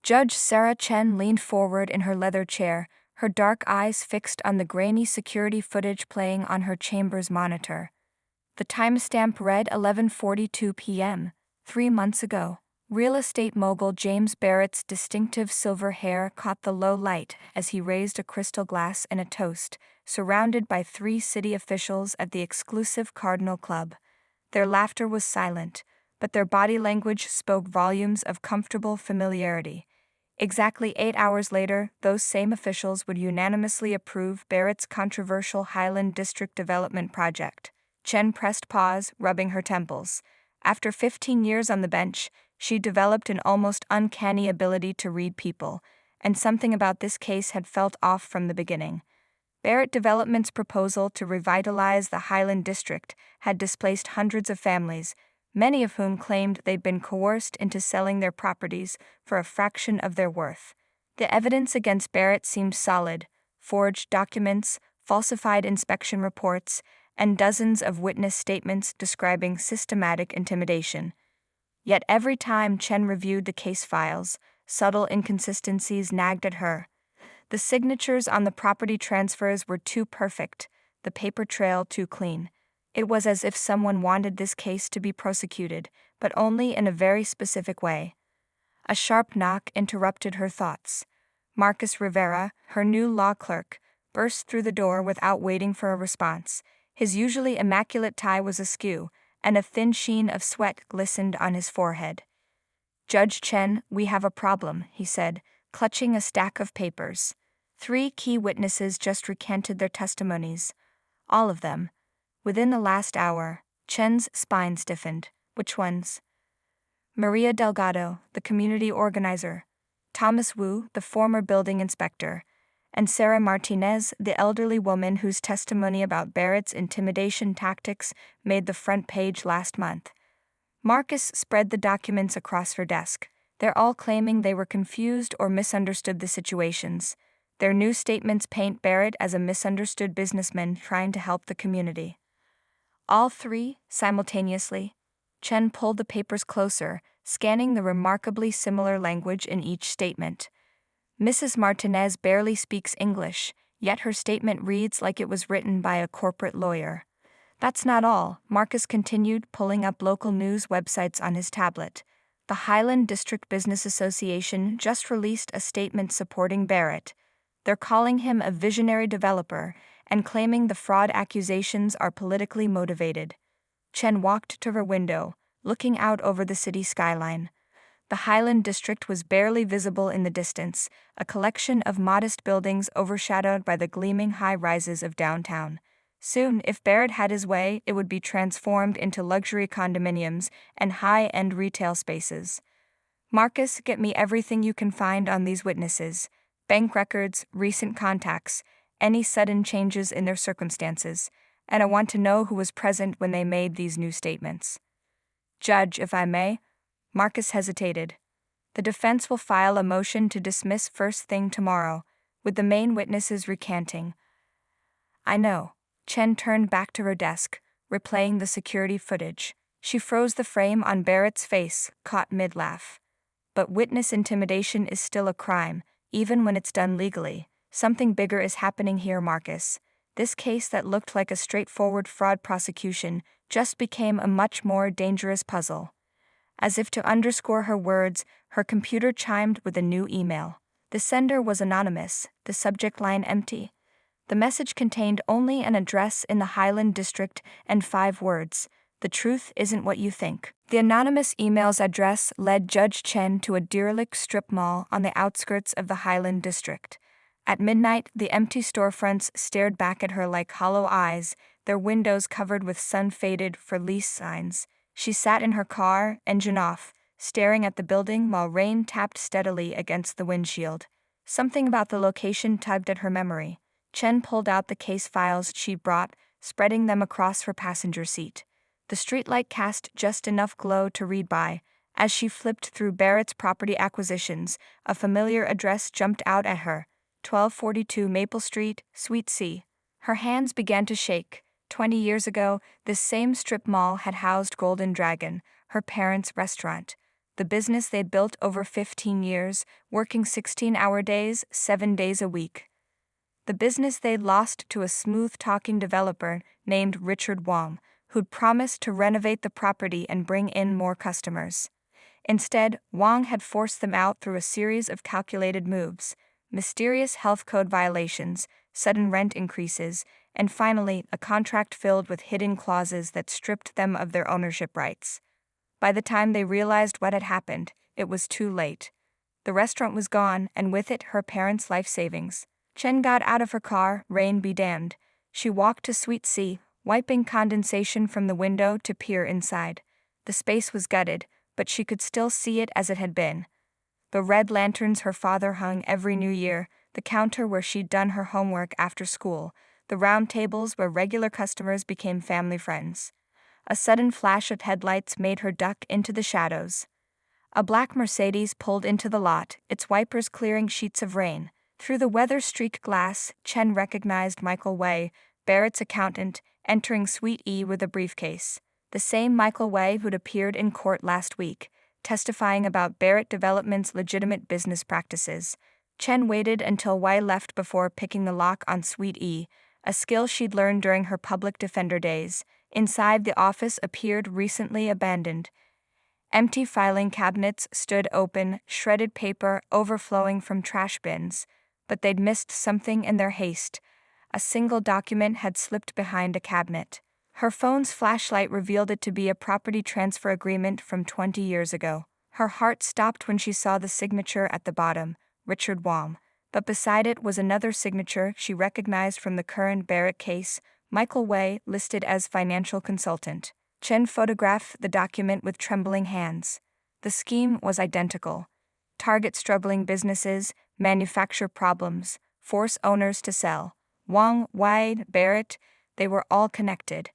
Judge Sarah Chen leaned forward in her leather chair, her dark eyes fixed on the grainy security footage playing on her chamber's monitor. The timestamp read 11:42 p.m., 3 months ago. Real estate mogul James Barrett's distinctive silver hair caught the low light as he raised a crystal glass and a toast, surrounded by 3 city officials at the exclusive Cardinal Club. Their laughter was silent, but their body language spoke volumes of comfortable familiarity. Exactly 8 hours later, those same officials would unanimously approve Barrett's controversial Highland District development project. Chen pressed pause, rubbing her temples. After 15 years on the bench, she developed an almost uncanny ability to read people, and something about this case had felt off from the beginning. Barrett Development's proposal to revitalize the Highland District had displaced hundreds of families, many of whom claimed they'd been coerced into selling their properties for a fraction of their worth. The evidence against Barrett seemed solid: forged documents, falsified inspection reports, and dozens of witness statements describing systematic intimidation. Yet every time Chen reviewed the case files, subtle inconsistencies nagged at her. The signatures on the property transfers were too perfect, the paper trail too clean. It was as if someone wanted this case to be prosecuted, but only in a very specific way. A sharp knock interrupted her thoughts. Marcus Rivera, her new law clerk, burst through the door without waiting for a response. His usually immaculate tie was askew, and a thin sheen of sweat glistened on his forehead. "Judge Chen, we have a problem," he said, clutching a stack of papers. 3 key witnesses just recanted their testimonies. All of them. Within the last hour. Chen's spine stiffened. "Which ones?" "Maria Delgado, the community organizer; Thomas Wu, the former building inspector; and Sarah Martinez, the elderly woman whose testimony about Barrett's intimidation tactics made the front page last month." Marcus spread the documents across her desk. "They're all claiming they were confused or misunderstood the situations. Their new statements paint Barrett as a misunderstood businessman trying to help the community." All 3, simultaneously. Chen pulled the papers closer, scanning the remarkably similar language in each statement. Mrs. Martinez barely speaks English, yet her statement reads like it was written by a corporate lawyer. "That's not all," Marcus continued, pulling up local news websites on his tablet. "The Highland District Business Association just released a statement supporting Barrett. They're calling him a visionary developer and claiming the fraud accusations are politically motivated." Chen walked to her window, looking out over the city skyline. The Highland District was barely visible in the distance, a collection of modest buildings overshadowed by the gleaming high-rises of downtown. Soon, if Barrett had his way, it would be transformed into luxury condominiums and high-end retail spaces. "Marcus, get me everything you can find on these witnesses. Bank records, recent contacts, any sudden changes in their circumstances, and I want to know who was present when they made these new statements." "Judge, if I may?" Marcus hesitated. "The defense will file a motion to dismiss first thing tomorrow, with the main witnesses recanting." "I know." Chen turned back to her desk, replaying the security footage. She froze the frame on Barrett's face, caught mid-laugh. "But witness intimidation is still a crime, even when it's done legally. Something bigger is happening here, Marcus. This case that looked like a straightforward fraud prosecution just became a much more dangerous puzzle." As if to underscore her words, her computer chimed with a new email. The sender was anonymous, the subject line empty. The message contained only an address in the Highland District and 5 words: "The truth isn't what you think." The anonymous email's address led Judge Chen to a derelict strip mall on the outskirts of the Highland District. At midnight, the empty storefronts stared back at her like hollow eyes, their windows covered with sun-faded "For Lease" signs. She sat in her car, engine off, staring at the building while rain tapped steadily against the windshield. Something about the location tugged at her memory. Chen pulled out the case files she brought, spreading them across her passenger seat. The streetlight cast just enough glow to read by. As she flipped through Barrett's property acquisitions, a familiar address jumped out at her: 1242 Maple Street, Suite C. Her hands began to shake. 20 years ago, this same strip mall had housed Golden Dragon, her parents' restaurant. the business they'd built over 15 years, working 16-hour days, 7 days a week. The business they'd lost to a smooth-talking developer named Richard Wong, who'd promised to renovate the property and bring in more customers. Instead, Wong had forced them out through a series of calculated moves, mysterious health code violations, sudden rent increases, and finally, a contract filled with hidden clauses that stripped them of their ownership rights. By the time they realized what had happened, it was too late. The restaurant was gone, and with it her parents' life savings. Chen got out of her car, rain be damned. She walked to Suite C, wiping condensation from the window to peer inside. The space was gutted, but she could still see it as it had been. The red lanterns her father hung every New Year, the counter where she'd done her homework after school, the round tables where regular customers became family friends. A sudden flash of headlights made her duck into the shadows. A black Mercedes pulled into the lot, its wipers clearing sheets of rain. Through the weather-streaked glass, Chen recognized Michael Wei, Barrett's accountant, entering Suite E with a briefcase. The same Michael Wei who'd appeared in court last week, testifying about Barrett Development's legitimate business practices. Chen waited until Wei left before picking the lock on Suite E, a skill she'd learned during her public defender days. Inside, the office appeared recently abandoned. Empty filing cabinets stood open, shredded paper overflowing from trash bins. But they'd missed something in their haste. A single document had slipped behind a cabinet. Her phone's flashlight revealed it to be a property transfer agreement from 20 years ago. Her heart stopped when she saw the signature at the bottom, Richard Wong. But beside it was another signature she recognized from the current Barrett case, Michael Wei, listed as financial consultant. Chen photographed the document with trembling hands. The scheme was identical. Target struggling businesses, manufacture problems, force owners to sell. Wong, Wei, Barrett, they were all connected.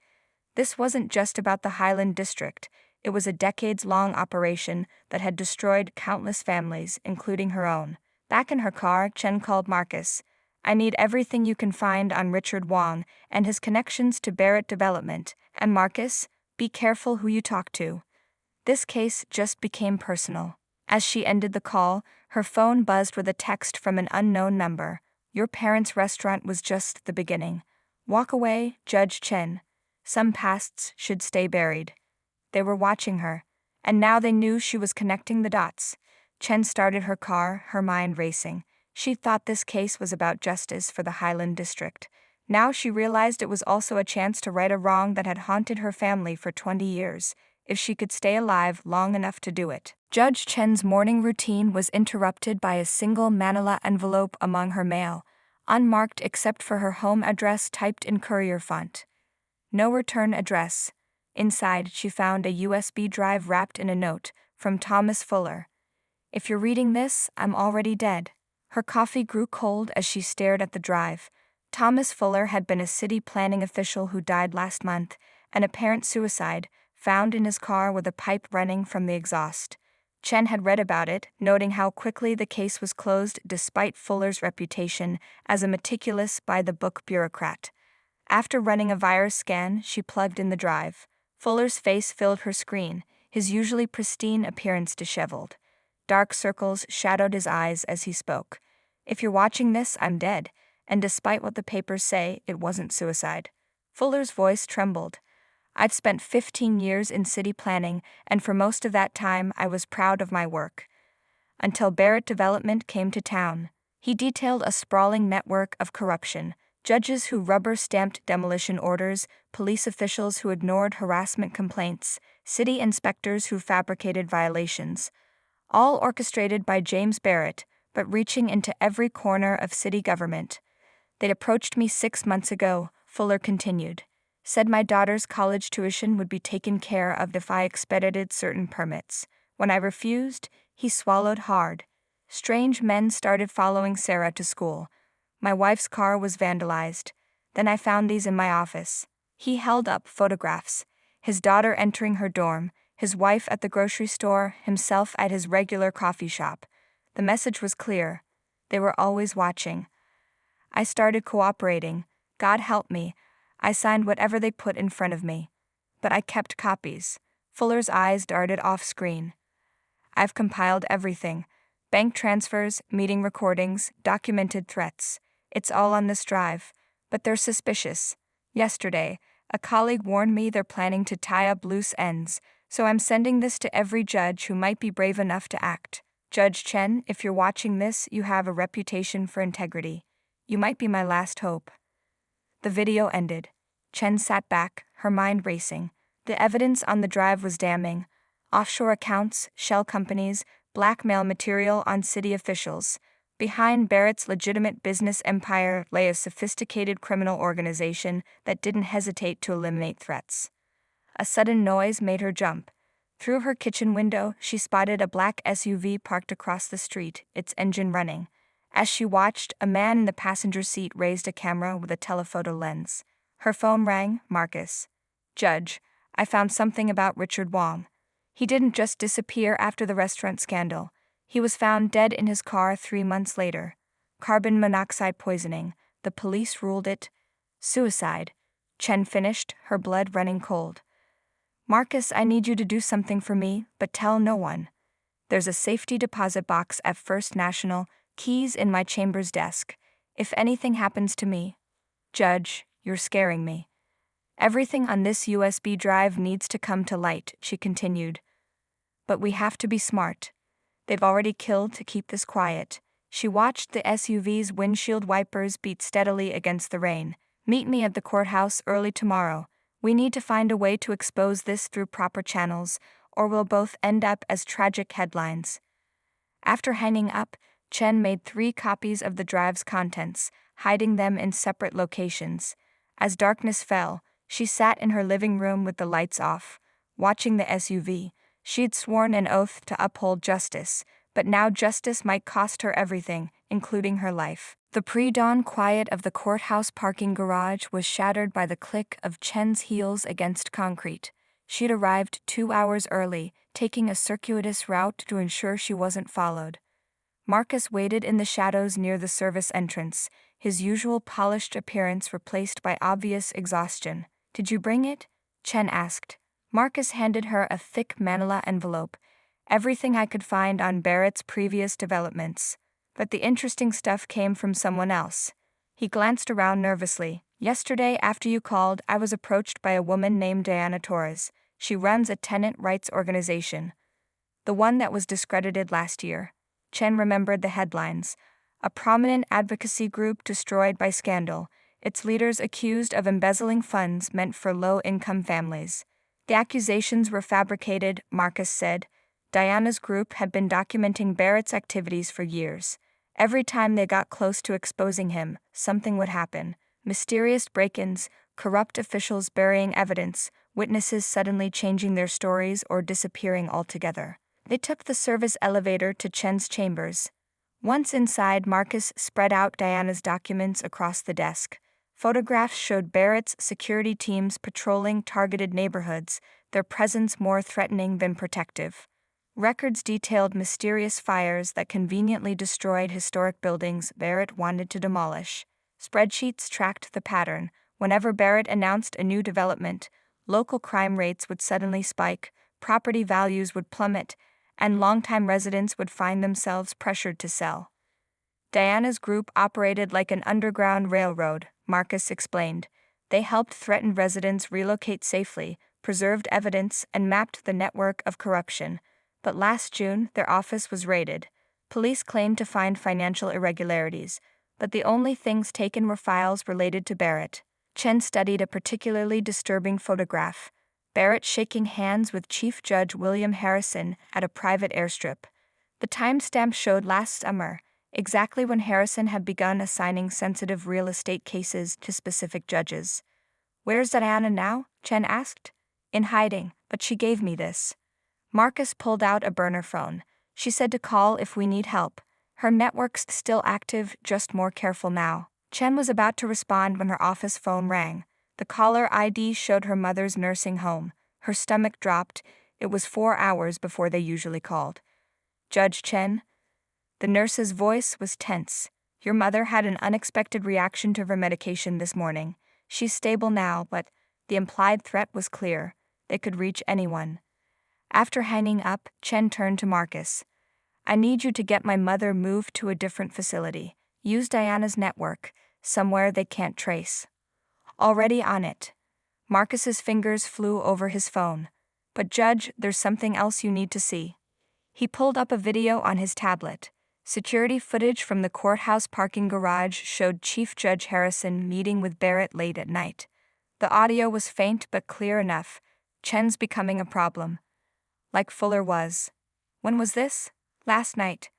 This wasn't just about the Highland District. It was a decades-long operation that had destroyed countless families, including her own. Back in her car, Chen called Marcus. "I need everything you can find on Richard Wong and his connections to Barrett Development. And Marcus, be careful who you talk to." This case just became personal. As she ended the call, her phone buzzed with a text from an unknown number. "Your parents' restaurant was just the beginning. Walk away, Judge Chen. Some pasts should stay buried." They were watching her, and now they knew she was connecting the dots. Chen started her car, her mind racing. She thought this case was about justice for the Highland District. Now she realized it was also a chance to right a wrong that had haunted her family for 20 years, if she could stay alive long enough to do it. Judge Chen's morning routine was interrupted by a single manila envelope among her mail, unmarked except for her home address typed in courier font. No return address. Inside, she found a USB drive wrapped in a note from Thomas Fuller. "If you're reading this, I'm already dead." Her coffee grew cold as she stared at the drive. Thomas Fuller had been a city planning official who died last month, an apparent suicide, found in his car with a pipe running from the exhaust. Chen had read about it, noting how quickly the case was closed despite Fuller's reputation as a meticulous, by-the-book bureaucrat. After running a virus scan, she plugged in the drive. Fuller's face filled her screen, his usually pristine appearance disheveled. Dark circles shadowed his eyes as he spoke. "If you're watching this, I'm dead, and despite what the papers say, it wasn't suicide." Fuller's voice trembled. "I'd spent 15 years in city planning, and for most of that time I was proud of my work. Until Barrett Development came to town." He detailed a sprawling network of corruption: judges who rubber-stamped demolition orders, police officials who ignored harassment complaints, city inspectors who fabricated violations. All orchestrated by James Barrett, but reaching into every corner of city government. "They'd approached me 6 months ago," Fuller continued. "Said my daughter's college tuition would be taken care of if I expedited certain permits. When I refused, he swallowed hard. Strange men started following Sarah to school. My wife's car was vandalized. Then I found these in my office." He held up photographs. His daughter entering her dorm, his wife at the grocery store, himself at his regular coffee shop. The message was clear. They were always watching. "I started cooperating. God help me. I signed whatever they put in front of me. But I kept copies." Fuller's eyes darted off screen. I've compiled everything: bank transfers, meeting recordings, documented threats. It's all on this drive. But they're suspicious. Yesterday, a colleague warned me they're planning to tie up loose ends, so I'm sending this to every judge who might be brave enough to act. Judge Chen, if you're watching this, you have a reputation for integrity. You might be my last hope. The video ended. Chen sat back, her mind racing. The evidence on the drive was damning. Offshore accounts, shell companies, blackmail material on city officials. Behind Barrett's legitimate business empire lay a sophisticated criminal organization that didn't hesitate to eliminate threats. A sudden noise made her jump. Through her kitchen window, she spotted a black SUV parked across the street, its engine running. As she watched, a man in the passenger seat raised a camera with a telephoto lens. Her phone rang. Marcus. Judge, I found something about Richard Wong. He didn't just disappear after the restaurant scandal. He was found dead in his car 3 months later. Carbon monoxide poisoning. The police ruled it suicide. Chen finished, her blood running cold. Marcus, I need you to do something for me, but tell no one. There's a safety deposit box at First National, keys in my chamber's desk. If anything happens to me. Judge, you're scaring me. Everything on this USB drive needs to come to light, she continued. But we have to be smart. They've already killed to keep this quiet. She watched the SUV's windshield wipers beat steadily against the rain. Meet me at the courthouse early tomorrow. We need to find a way to expose this through proper channels, or we'll both end up as tragic headlines. After hanging up, Chen made 3 copies of the drive's contents, hiding them in separate locations. As darkness fell, she sat in her living room with the lights off, watching the SUV. She'd sworn an oath to uphold justice, but now justice might cost her everything, including her life. The pre-dawn quiet of the courthouse parking garage was shattered by the click of Chen's heels against concrete. She'd arrived 2 hours early, taking a circuitous route to ensure she wasn't followed. Marcus waited in the shadows near the service entrance, his usual polished appearance replaced by obvious exhaustion. Did you bring it? Chen asked. Marcus handed her a thick manila envelope. Everything I could find on Barrett's previous developments. But the interesting stuff came from someone else. He glanced around nervously. Yesterday, after you called, I was approached by a woman named Diana Torres. She runs a tenant rights organization. The one that was discredited last year. Chen remembered the headlines. A prominent advocacy group destroyed by scandal, its leaders accused of embezzling funds meant for low-income families. The accusations were fabricated, Marcus said. Diana's group had been documenting Barrett's activities for years. Every time they got close to exposing him, something would happen. Mysterious break-ins, corrupt officials burying evidence, witnesses suddenly changing their stories or disappearing altogether. They took the service elevator to Chen's chambers. Once inside, Marcus spread out Diana's documents across the desk. Photographs showed Barrett's security teams patrolling targeted neighborhoods, their presence more threatening than protective. Records detailed mysterious fires that conveniently destroyed historic buildings Barrett wanted to demolish. Spreadsheets tracked the pattern. Whenever Barrett announced a new development, local crime rates would suddenly spike, property values would plummet, and longtime residents would find themselves pressured to sell. Diana's group operated like an underground railroad, Marcus explained. They helped threatened residents relocate safely, preserved evidence, and mapped the network of corruption. But last June, their office was raided. Police claimed to find financial irregularities, but the only things taken were files related to Barrett. Chen studied a particularly disturbing photograph. Barrett shaking hands with Chief Judge William Harrison at a private airstrip. The timestamp showed last summer, exactly when Harrison had begun assigning sensitive real estate cases to specific judges. Where's Diana now? Chen asked. In hiding, but she gave me this. Marcus pulled out a burner phone. She said to call if we need help. Her network's still active, just more careful now. Chen was about to respond when her office phone rang. The caller ID showed her mother's nursing home. Her stomach dropped. It was 4 hours before they usually called. Judge Chen? The nurse's voice was tense. Your mother had an unexpected reaction to her medication this morning. She's stable now, but the implied threat was clear. They could reach anyone. After hanging up, Chen turned to Marcus. I need you to get my mother moved to a different facility. Use Diana's network, somewhere they can't trace. Already on it. Marcus's fingers flew over his phone. But Judge, there's something else you need to see. He pulled up a video on his tablet. Security footage from the courthouse parking garage showed Chief Judge Harrison meeting with Barrett late at night. The audio was faint but clear enough. Chen's becoming a problem. Like Fuller was. When was this? Last night.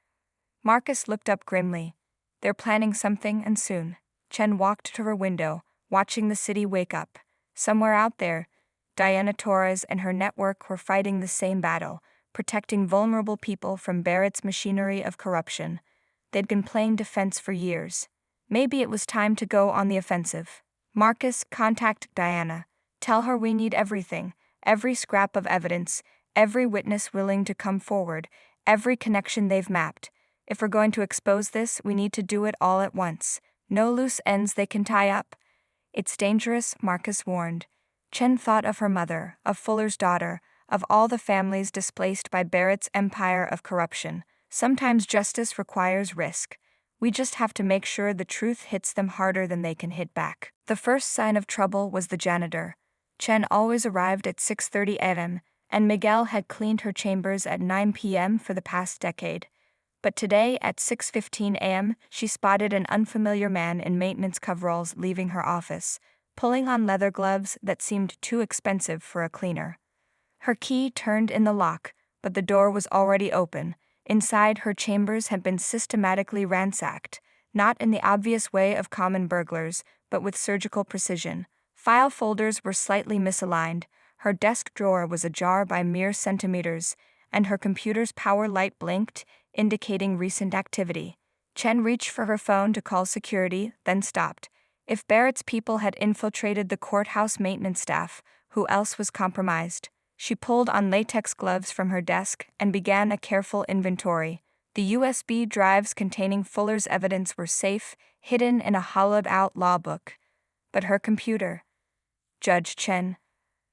Marcus looked up grimly. They're planning something, and soon. Chen walked to her window, watching the city wake up. Somewhere out there, Diana Torres and her network were fighting the same battle, protecting vulnerable people from Barrett's machinery of corruption. They'd been playing defense for years. Maybe it was time to go on the offensive. Marcus, contact Diana. Tell her we need everything, every scrap of evidence, every witness willing to come forward, every connection they've mapped. If we're going to expose this, we need to do it all at once. No loose ends they can tie up. It's dangerous, Marcus warned. Chen thought of her mother, of Fuller's daughter, of all the families displaced by Barrett's empire of corruption. Sometimes justice requires risk. We just have to make sure the truth hits them harder than they can hit back. The first sign of trouble was the janitor. Chen always arrived at 6:30 a.m., and Miguel had cleaned her chambers at 9 p.m. for the past decade. But today, at 6:15 a.m., she spotted an unfamiliar man in maintenance coveralls leaving her office, pulling on leather gloves that seemed too expensive for a cleaner. Her key turned in the lock, but the door was already open. Inside, her chambers had been systematically ransacked, not in the obvious way of common burglars, but with surgical precision. File folders were slightly misaligned, her desk drawer was ajar by mere centimeters, and her computer's power light blinked, indicating recent activity. Chen reached for her phone to call security, then stopped. If Barrett's people had infiltrated the courthouse maintenance staff, who else was compromised? She pulled on latex gloves from her desk and began a careful inventory. The USB drives containing Fuller's evidence were safe, hidden in a hollowed-out law book. But her computer. Judge Chen.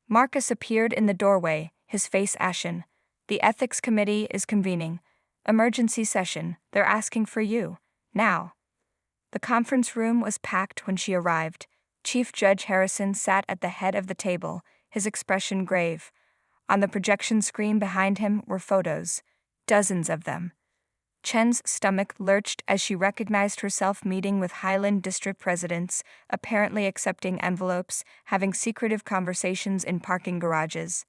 Marcus appeared in the doorway, his face ashen. The ethics committee is convening. Emergency session. They're asking for you. Now. The conference room was packed when she arrived. Chief Judge Harrison sat at the head of the table, his expression grave. On the projection screen behind him were photos, dozens of them. Chen's stomach lurched as she recognized herself meeting with Highland District presidents, apparently accepting envelopes, having secretive conversations in parking garages.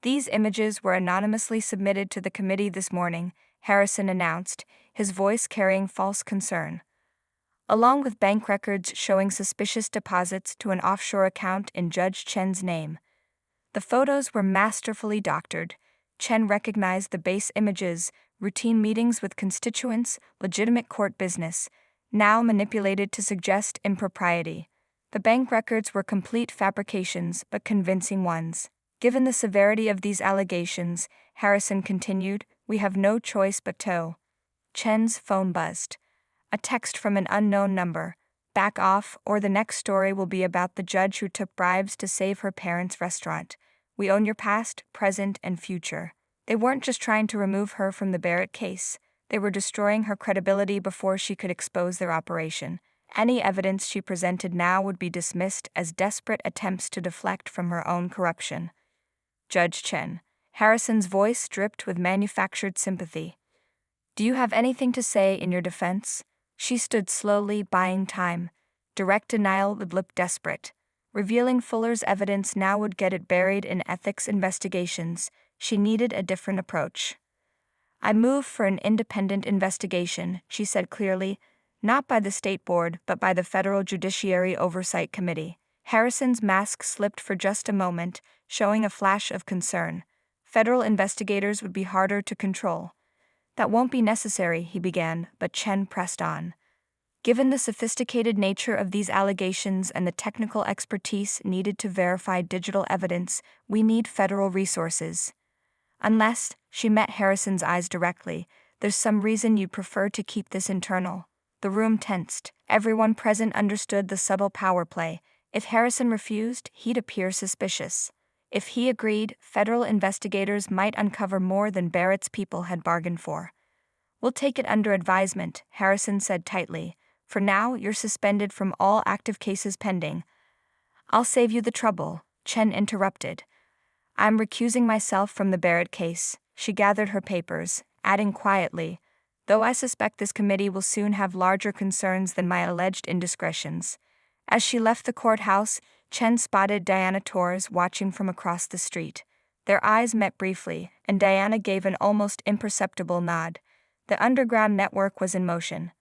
These images were anonymously submitted to the committee this morning, Harrison announced, his voice carrying false concern. Along with bank records showing suspicious deposits to an offshore account in Judge Chen's name. The photos were masterfully doctored. Chen recognized the base images, routine meetings with constituents, legitimate court business, now manipulated to suggest impropriety. The bank records were complete fabrications, but convincing ones. Given the severity of these allegations, Harrison continued, we have no choice but to. Chen's phone buzzed. A text from an unknown number. Back off, or the next story will be about the judge who took bribes to save her parents' restaurant. We own your past, present, and future. They weren't just trying to remove her from the Barrett case. They were destroying her credibility before she could expose their operation. Any evidence she presented now would be dismissed as desperate attempts to deflect from her own corruption. Judge Chen. Harrison's voice dripped with manufactured sympathy. Do you have anything to say in your defense? She stood slowly, buying time. Direct denial would look desperate. Revealing Fuller's evidence now would get it buried in ethics investigations. She needed a different approach. I move for an independent investigation, she said clearly, not by the State Board, but by the Federal Judiciary Oversight Committee. Harrison's mask slipped for just a moment, showing a flash of concern. Federal investigators would be harder to control. That won't be necessary, he began, but Chen pressed on. Given the sophisticated nature of these allegations and the technical expertise needed to verify digital evidence, we need federal resources. Unless, she met Harrison's eyes directly, there's some reason you'd prefer to keep this internal. The room tensed. Everyone present understood the subtle power play. If Harrison refused, he'd appear suspicious. If he agreed, federal investigators might uncover more than Barrett's people had bargained for. "We'll take it under advisement," Harrison said tightly. "For now, you're suspended from all active cases pending." "I'll save you the trouble," Chen interrupted. "I'm recusing myself from the Barrett case." She gathered her papers, adding quietly, "Though I suspect this committee will soon have larger concerns than my alleged indiscretions." As she left the courthouse, Chen spotted Diana Torres watching from across the street. Their eyes met briefly, and Diana gave an almost imperceptible nod. The underground network was in motion.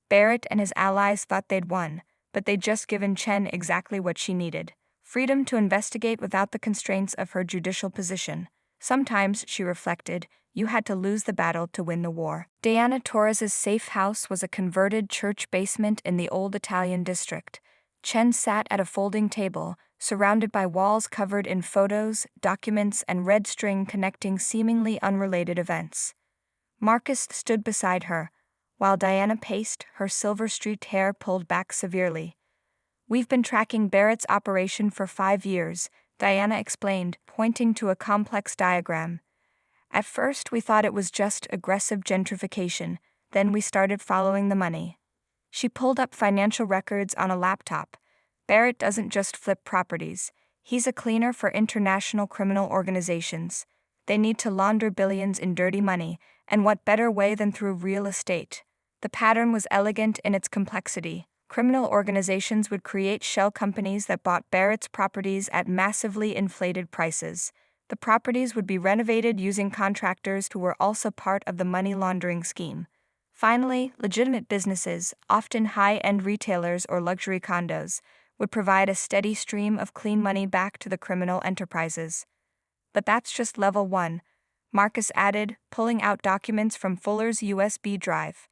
Barrett and his allies thought they'd won, but they'd just given Chen exactly what she needed: freedom to investigate without the constraints of her judicial position. Sometimes, she reflected, you had to lose the battle to win the war. Diana Torres's safe house was a converted church basement in the old Italian district. Chen sat at a folding table, surrounded by walls covered in photos, documents, and red string connecting seemingly unrelated events. Marcus stood beside her, while Diana paced, her silver-streaked hair pulled back severely. "We've been tracking Barrett's operation for 5 years, Diana explained, pointing to a complex diagram. "At first we thought it was just aggressive gentrification, then we started following the money." She pulled up financial records on a laptop. "Barrett doesn't just flip properties. He's a cleaner for international criminal organizations. They need to launder billions in dirty money, and what better way than through real estate?" The pattern was elegant in its complexity. Criminal organizations would create shell companies that bought Barrett's properties at massively inflated prices. The properties would be renovated using contractors who were also part of the money laundering scheme. Finally, legitimate businesses, often high-end retailers or luxury condos, would provide a steady stream of clean money back to the criminal enterprises. "But that's just level 1, Marcus added, pulling out documents from Fuller's USB drive.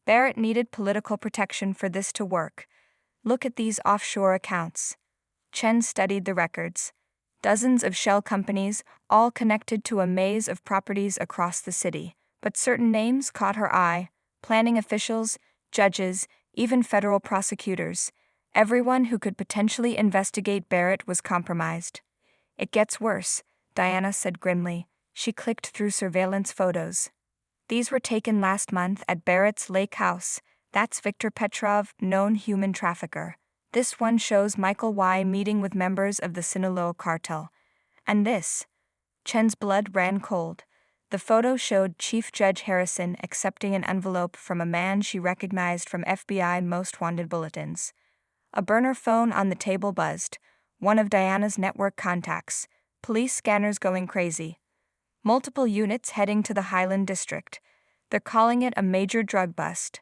"Barrett needed political protection for this to work. Look at these offshore accounts." Chen studied the records. Dozens of shell companies, all connected to a maze of properties across the city. But certain names caught her eye: planning officials, judges, even federal prosecutors. Everyone who could potentially investigate Barrett was compromised. "It gets worse," Diana said grimly. She clicked through surveillance photos. "These were taken last month at Barrett's lake house. That's Viktor Petrov, known human trafficker. This one shows Michael Y. meeting with members of the Sinaloa cartel. And this." Chen's blood ran cold. The photo showed Chief Judge Harrison accepting an envelope from a man she recognized from FBI most wanted bulletins. A burner phone on the table buzzed, one of Diana's network contacts. Police scanners going crazy. Multiple units heading to the Highland District. They're calling it a major drug bust.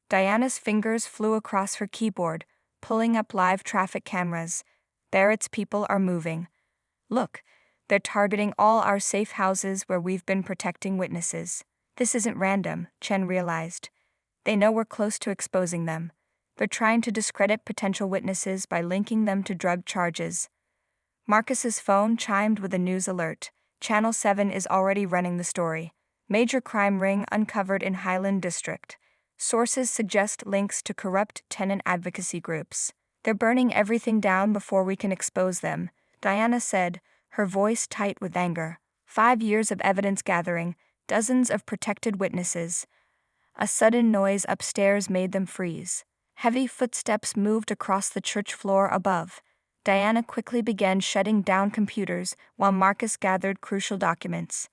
Diana's fingers flew across her keyboard, pulling up live traffic cameras. "Barrett's people are moving. Look, they're targeting all our safe houses where we've been protecting witnesses." This isn't random, Chen realized. They know we're close to exposing them. They're trying to discredit potential witnesses by linking them to drug charges. Marcus's phone chimed with a news alert. Channel 7 is already running the story. "Major crime ring uncovered in Highland District. Sources suggest links to corrupt tenant advocacy groups. They're burning everything down before we can expose them," Diana said, her voice tight with anger. 5 years of evidence gathering, dozens of protected witnesses. A sudden noise upstairs made them freeze. Heavy footsteps moved across the church floor above. Diana quickly began shutting down computers while Marcus gathered crucial documents.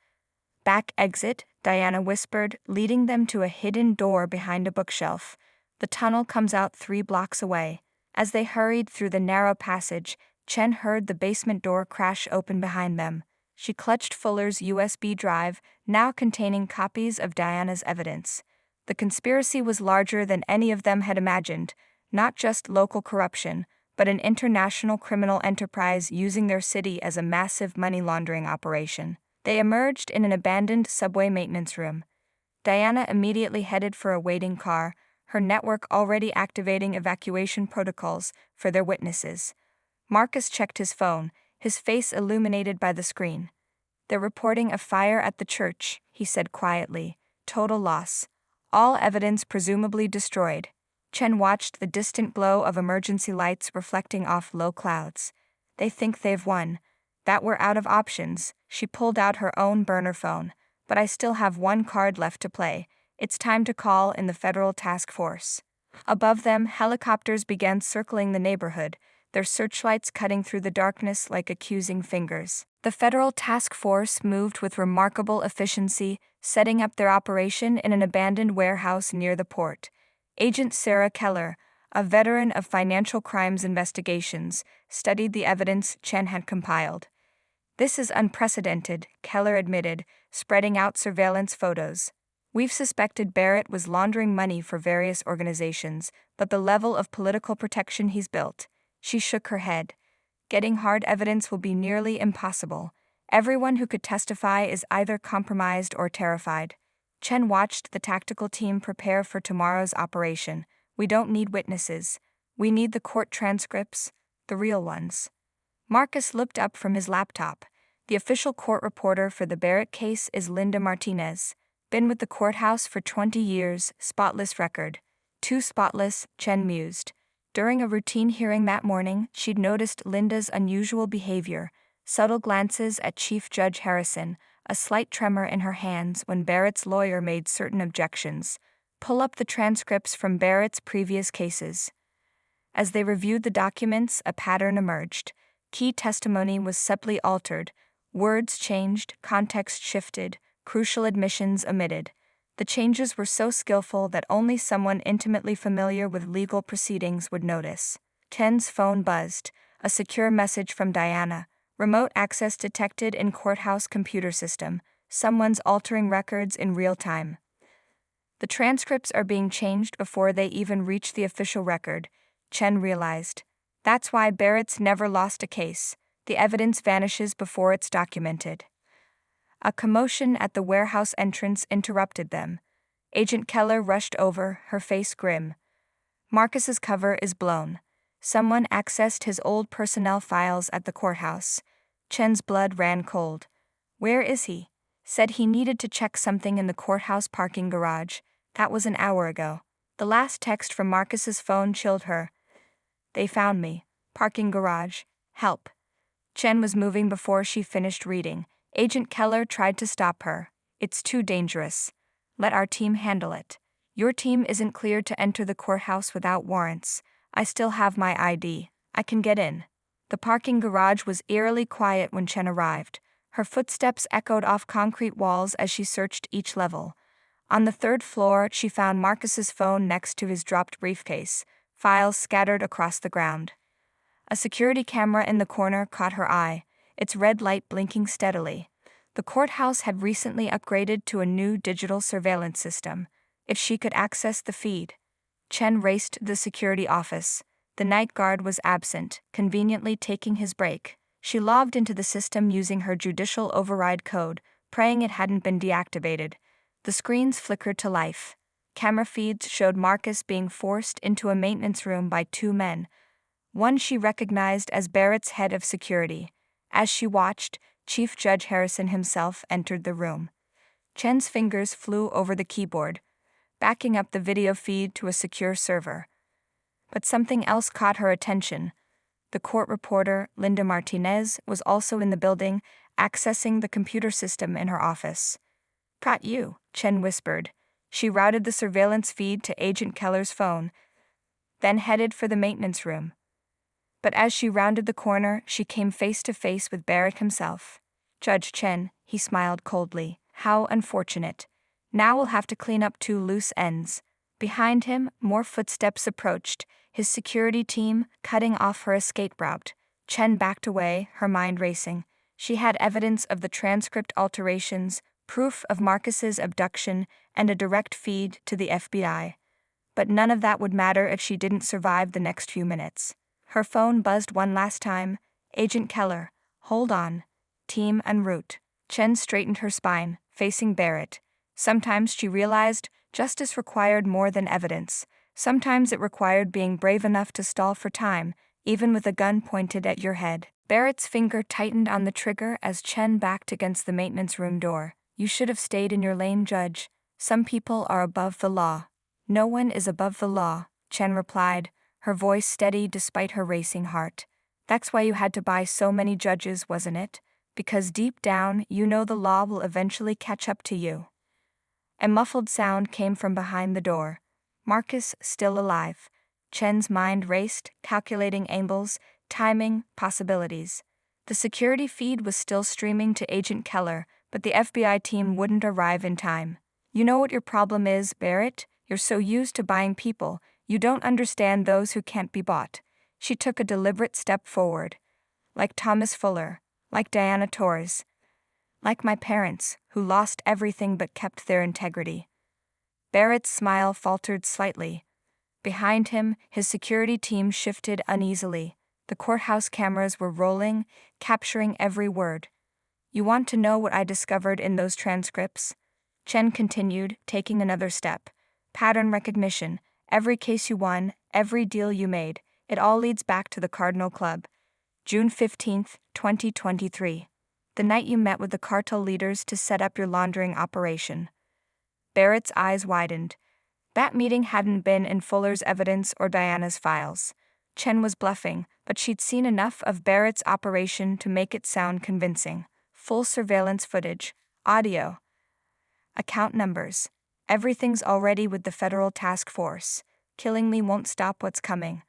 "Back exit," Diana whispered, leading them to a hidden door behind a bookshelf. "The tunnel comes out 3 blocks away." As they hurried through the narrow passage, Chen heard the basement door crash open behind them. She clutched Fuller's USB drive, now containing copies of Diana's evidence. The conspiracy was larger than any of them had imagined, not just local corruption, but an international criminal enterprise using their city as a massive money laundering operation. They emerged in an abandoned subway maintenance room. Diana immediately headed for a waiting car, her network already activating evacuation protocols for their witnesses. Marcus checked his phone, his face illuminated by the screen. "They're reporting a fire at the church," he said quietly. "Total loss. All evidence presumably destroyed." Chen watched the distant glow of emergency lights reflecting off low clouds. "They think they've won. that we're out of options. She pulled out her own burner phone. But I still have one card left to play. It's time to call in the federal task force. Above them, helicopters began circling the neighborhood, their searchlights cutting through the darkness like accusing fingers. The federal task force moved with remarkable efficiency, setting up their operation in an abandoned warehouse near the port. Agent Sarah Keller, a veteran of financial crimes investigations, studied the evidence Chen had compiled. "This is unprecedented," Keller admitted, spreading out surveillance photos. "We've suspected Barrett was laundering money for various organizations, but the level of political protection he's built." She shook her head. "Getting hard evidence will be nearly impossible. Everyone who could testify is either compromised or terrified." Chen watched the tactical team prepare for tomorrow's operation. "We don't need witnesses. We need the court transcripts, the real ones." Marcus looked up from his laptop. "The official court reporter for the Barrett case is Linda Martinez. Been with the courthouse for 20 years, spotless record." "Too spotless," Chen mused. During a routine hearing that morning, she'd noticed Linda's unusual behavior, subtle glances at Chief Judge Harrison, a slight tremor in her hands when Barrett's lawyer made certain objections. "Pull up the transcripts from Barrett's previous cases." As they reviewed the documents, a pattern emerged. Key testimony was subtly altered, words changed, context shifted, crucial admissions omitted. The changes were so skillful that only someone intimately familiar with legal proceedings would notice. Chen's phone buzzed, a secure message from Diana. "Remote access detected in courthouse computer system. Someone's altering records in real time." The transcripts are being changed before they even reach the official record, Chen realized. That's why Barrett's never lost a case. The evidence vanishes before it's documented. A commotion at the warehouse entrance interrupted them. Agent Keller rushed over, her face grim. "Marcus's cover is blown. Someone accessed his old personnel files at the courthouse." Chen's blood ran cold. "Where is he?" "Said he needed to check something in the courthouse parking garage. That was an hour ago." The last text from Marcus's phone chilled her. "They found me. Parking garage. Help." Chen was moving before she finished reading. Agent Keller tried to stop her. "It's too dangerous. Let our team handle it. Your team isn't cleared to enter the courthouse without warrants. I still have my ID. I can get in." The parking garage was eerily quiet when Chen arrived. Her footsteps echoed off concrete walls as she searched each level. On the third floor, she found Marcus's phone next to his dropped briefcase, files scattered across the ground. A security camera in the corner caught her eye, its red light blinking steadily. The courthouse had recently upgraded to a new digital surveillance system. If she could access the feed. Chen raced to the security office. The night guard was absent, conveniently taking his break. She logged into the system using her judicial override code, praying it hadn't been deactivated. The screens flickered to life. Camera feeds showed Marcus being forced into a maintenance room by two men. One she recognized as Barrett's head of security. As she watched, Chief Judge Harrison himself entered the room. Chen's fingers flew over the keyboard, backing up the video feed to a secure server. But something else caught her attention. The court reporter, Linda Martinez, was also in the building, accessing the computer system in her office. "Got you," Chen whispered. She routed the surveillance feed to Agent Keller's phone, then headed for the maintenance room. But as she rounded the corner, she came face to face with Barrett himself. "Judge Chen," he smiled coldly. "How unfortunate. Now we'll have to clean up two loose ends." Behind him, more footsteps approached, his security team cutting off her escape route. Chen backed away, her mind racing. She had evidence of the transcript alterations, proof of Marcus's abduction, and a direct feed to the FBI. But none of that would matter if she didn't survive the next few minutes. Her phone buzzed one last time. "Agent Keller, hold on. Team en route." Chen straightened her spine, facing Barrett. Sometimes she realized justice required more than evidence. Sometimes it required being brave enough to stall for time, even with a gun pointed at your head. Barrett's finger tightened on the trigger as Chen backed against the maintenance room door. "You should have stayed in your lane, Judge. Some people are above the law." "No one is above the law," Chen replied, her voice steady despite her racing heart. That's why you had to buy so many judges, wasn't it? Because deep down, you know the law will eventually catch up to you. A muffled sound came from behind the door. Marcus still alive. Chen's mind raced, calculating angles, timing, possibilities. The security feed was still streaming to Agent Keller, but the FBI team wouldn't arrive in time. You know what your problem is, Barrett? You're so used to buying people, you don't understand those who can't be bought. She took a deliberate step forward. Like Thomas Fuller, like Diana Torres, like my parents, who lost everything but kept their integrity. Barrett's smile faltered slightly. Behind him, his security team shifted uneasily. The courthouse cameras were rolling, capturing every word. You want to know what I discovered in those transcripts? Chen continued, taking another step. Pattern recognition. Every case you won, every deal you made, it all leads back to the Cardinal Club. June 15th, 2023. The night you met with the cartel leaders to set up your laundering operation. Barrett's eyes widened. That meeting hadn't been in Fuller's evidence or Diana's files. Chen was bluffing, but she'd seen enough of Barrett's operation to make it sound convincing. Full surveillance footage, audio, account numbers. Everything's already with the federal task force. Killing me won't stop what's coming.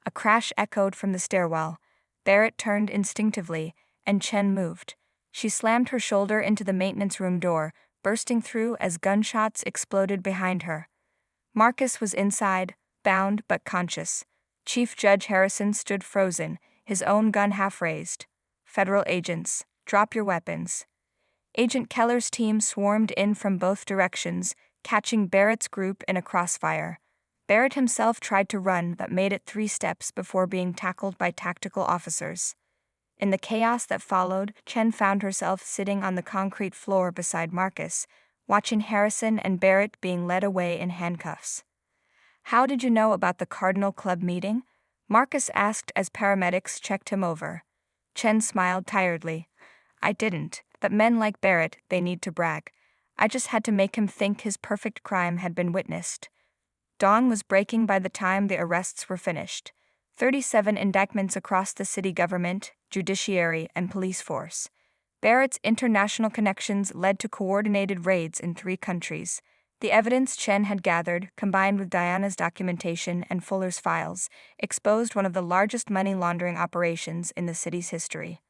A crash echoed from the stairwell. Barrett turned instinctively, and Chen moved. She slammed her shoulder into the maintenance room door, bursting through as gunshots exploded behind her. Marcus was inside, bound but conscious. Chief Judge Harrison stood frozen, his own gun half raised. Federal agents, drop your weapons. Agent Keller's team swarmed in from both directions, catching Barrett's group in a crossfire. Barrett himself tried to run but made it 3 steps before being tackled by tactical officers. In the chaos that followed, Chen found herself sitting on the concrete floor beside Marcus, watching Harrison and Barrett being led away in handcuffs. How did you know about the Cardinal Club meeting? Marcus asked as paramedics checked him over. Chen smiled tiredly. I didn't, but men like Barrett, they need to brag. I just had to make him think his perfect crime had been witnessed. Dawn was breaking by the time the arrests were finished. 37 indictments across the city government, judiciary, and police force. Barrett's international connections led to coordinated raids in 3 countries. The evidence Chen had gathered, combined with Diana's documentation and Fuller's files, exposed one of the largest money laundering operations in the city's history.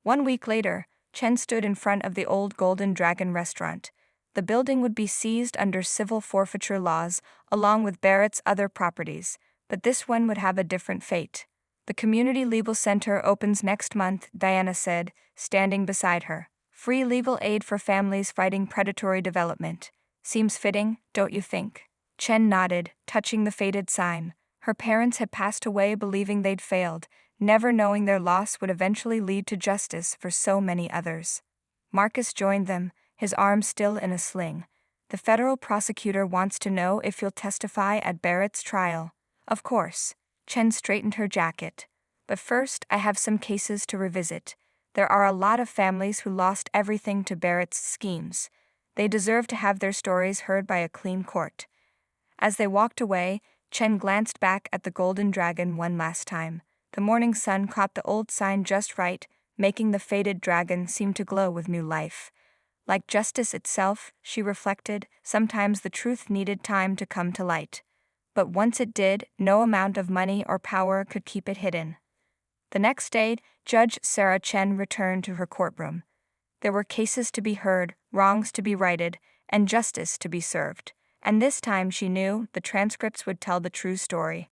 1 week later, Chen stood in front of the old Golden Dragon restaurant. The building would be seized under civil forfeiture laws, along with Barrett's other properties, but this one would have a different fate. The Community Legal Center opens next month, Diana said, standing beside her. Free legal aid for families fighting predatory development. Seems fitting, don't you think? Chen nodded, touching the faded sign. Her parents had passed away believing they'd failed, never knowing their loss would eventually lead to justice for so many others. Marcus joined them, his arm still in a sling. The federal prosecutor wants to know if you'll testify at Barrett's trial. Of course. Chen straightened her jacket. But first, I have some cases to revisit. There are a lot of families who lost everything to Barrett's schemes. They deserve to have their stories heard by a clean court. As they walked away, Chen glanced back at the Golden Dragon one last time. The morning sun caught the old sign just right, making the faded dragon seem to glow with new life. Like justice itself, she reflected, sometimes the truth needed time to come to light. But once it did, no amount of money or power could keep it hidden. The next day, Judge Sarah Chen returned to her courtroom. There were cases to be heard, wrongs to be righted, and justice to be served. And this time she knew the transcripts would tell the true story.